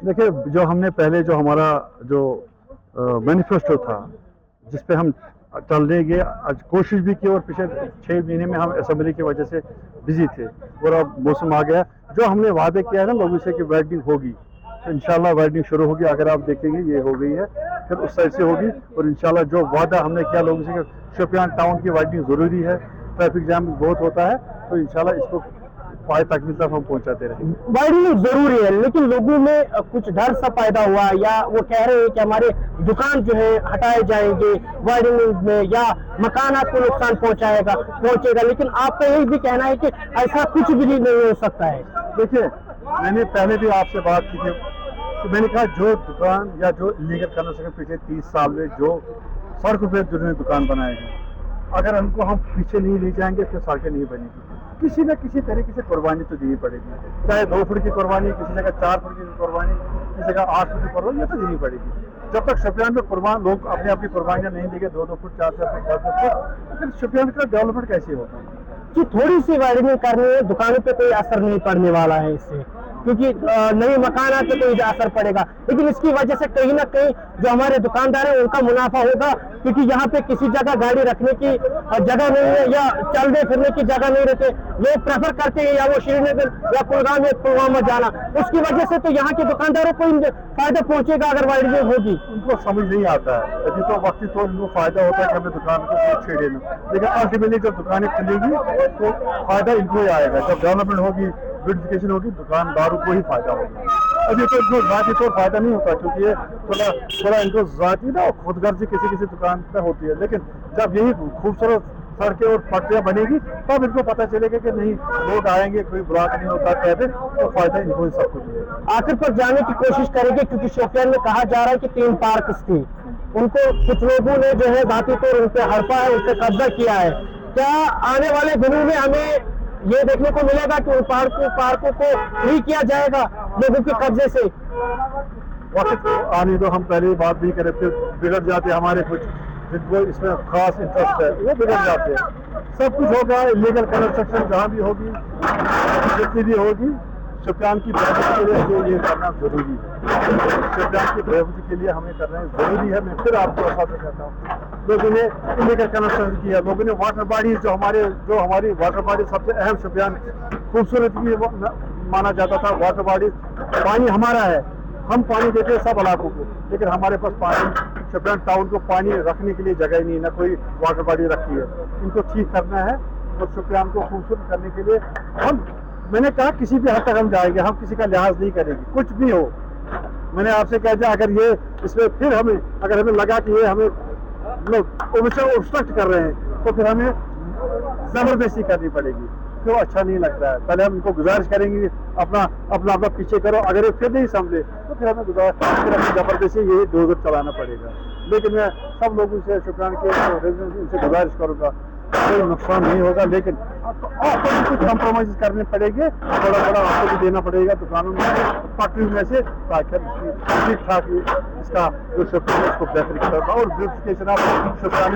देखिए, जो हमने पहले जो हमारा जो मैनिफेस्टो था जिस पे हम चलने के आज कोशिश भी की और पिछले 6 महीने में हम असेंबली की वजह से बिजी थे और अब मौसम आ गया। जो हमने वादे किया है ना लोगों से कि वेल्डिंग होगी, तो इंशाल्लाह वेल्डिंग शुरू होगी। अगर आप देखेंगे ये हो गई है, फिर उस साइड से होगी और इंशाल्लाह जो वादा हमने किया लोगों से कि शोपियान टाउन की वेल्डिंग ज़रूरी है, ट्रैफिक जाम बहुत होता है, तो इंशाल्लाह इसको पाए तकमील तक हम पहुंचाते रहेंगे। वाइडनिंग जरूरी है, लेकिन लोगों में कुछ डर सा पैदा हुआ या वो कह रहे हैं कि हमारे दुकान जो है हटाए जाएंगे वाइडनिंग में या मकानात को नुकसान पहुंचेगा, लेकिन आपका यही भी कहना है कि ऐसा कुछ भी नहीं हो सकता है। देखिए, मैंने पहले भी आपसे बात की थी, तो मैंने कहा जो दुकान या जो इलीगल कंस्ट्रक्शन पिछले 30 साल में जो सड़कों पे जिन्होंने दुकान बनाए हैं, अगर उनको हम पीछे नहीं ले जाएंगे फिर सड़कें नहीं बनेगी। किसी न किसी तरीके से कुर्बानी तो देनी पड़ेगी, चाहे 2 फुट की कुर्बानी, किसी जगह 4 फुट की कुर्बानी, किसी जगह 8 फुट की कुर्बानी, ये तो देनी पड़ेगी। जब तक शोपियान में कुर्बान लोग अपनी अपनी कुर्बानियां नहीं देंगे 2-2 फुट 4-4 फुट 10 फुट, तो फिर शोपियान का डेवलपमेंट कैसे होगा? कि थोड़ी सी वाइडनिंग करने में दुकानों पे कोई असर नहीं पड़ने वाला है इससे, क्योंकि नए मकान पे कोई असर पड़ेगा, लेकिन इसकी वजह से कहीं ना कहीं जो हमारे दुकानदार हैं उनका मुनाफा होगा, क्योंकि यहाँ पे किसी जगह गाड़ी रखने की जगह नहीं है या चलने फिरने की जगह नहीं रहते। लोग प्रेफर करते हैं या वो श्रीनगर या कुलगाम या पुलवामा जाना, उसकी वजह से तो यहाँ के दुकानदारों को फायदा पहुंचेगा अगर वाइडनिंग होगी। उनको समझ नहीं आता है, अभी तो वक्त तो इनको फायदा होता है कि हमें दुकान को छेड़े ना, लेकिन अल्टीमेटली जब दुकानें खुलेगी तो फायदा इनको ही आएगा। जब डेवलपमेंट होगी, ब्यूटिफिकेशन होगी, दुकानदारों को ही फायदा होगा। अभी तो इनको जाती तो फायदा नहीं होता, क्योंकि ये थोड़ा इनको जाती ना खुदगर्जी किसी दुकान पर होती है, लेकिन जब यही खूबसूरत सड़कें और पटरियां बनेगी तब इनको पता चलेगा कि नहीं, लोग आएंगे, कोई ब्लॉक नहीं होता कहते, तो फायदा इनको ही सब कुछ है। आखिर पर जाने की कोशिश करेंगे, क्योंकि शोपियान में कहा जा रहा है कि 3 पार्क्स थी, उनको कुछ लोगों ने जो है जाती तौर उन पे हड़पा है, उन पे कब्जा किया है। क्या आने वाले दिनों में हमें ये देखने को मिलेगा कि उन पार्कों को फ्री किया जाएगा लोगों के कब्जे से? वक्त आने दो, हम पहले बात नहीं करें, फिर बिगड़ जाते हमारे कुछ जिनको इसमें खास इंटरेस्ट है वो बिगड़ जाते हैं। सब कुछ होगा, इलीगल कंस्ट्रक्शन जहाँ भी होगी, जितनी भी होगी, शोपियान की बेहतरी के लिए ये करना जरूरी है। शोपियान की बेहतरी के लिए हमें करना जरूरी है। मैं फिर आपको ऐसा कहता हूँ, लोगों ने इलीगल कंस्ट्रक्शन किया, लोगों ने वाटर बॉडी जो हमारी वाटर बॉडी सबसे अहम शोपियान खूबसूरत भी माना जाता था। वाटर बॉडी पानी हमारा है, हम पानी देते हैं सब इलाकों को, लेकिन हमारे पास पानी शोपियान टाउन को पानी रखने के लिए जगह नहीं, ना कोई वाटर बॉडी रखी है। इनको ठीक करना है और शोपियान को खूबसूरत करने के लिए मैंने कहा किसी भी हद तक हम जाएंगे, हम किसी का लिहाज नहीं करेंगे, कुछ भी हो। मैंने आपसे कह दिया, अगर ये इसमें फिर अगर हमें लगा कि ये हमें ऑब्स्ट्रक्ट कर रहे हैं तो फिर हमें जबरदस्ती करनी पड़ेगी, तो अच्छा नहीं लगता है। पहले हम इनको गुजारिश करेंगे अपना पीछे करो, अगर ये फिर नहीं समझे तो फिर हमें जबरदस्ती यही डोजर चलाना पड़ेगा। लेकिन मैं सब लोगों से शोपियान के रेजिडेंट्स से गुजारिश करूँगा, कोई नुकसान नहीं होगा, लेकिन आपको भी कुछ कॉम्प्रोमाइज करने पड़ेंगे, थोड़ा आपको भी देना पड़ेगा दुकानों में, पटरी में से, ताकि ठीक ठाक इसका जो शोपियान है उसको बेहतर करता और ब्यूटिफिकेशन ऑफ शोपियान,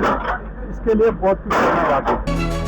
इसके लिए बहुत कुछ करना बाकी है।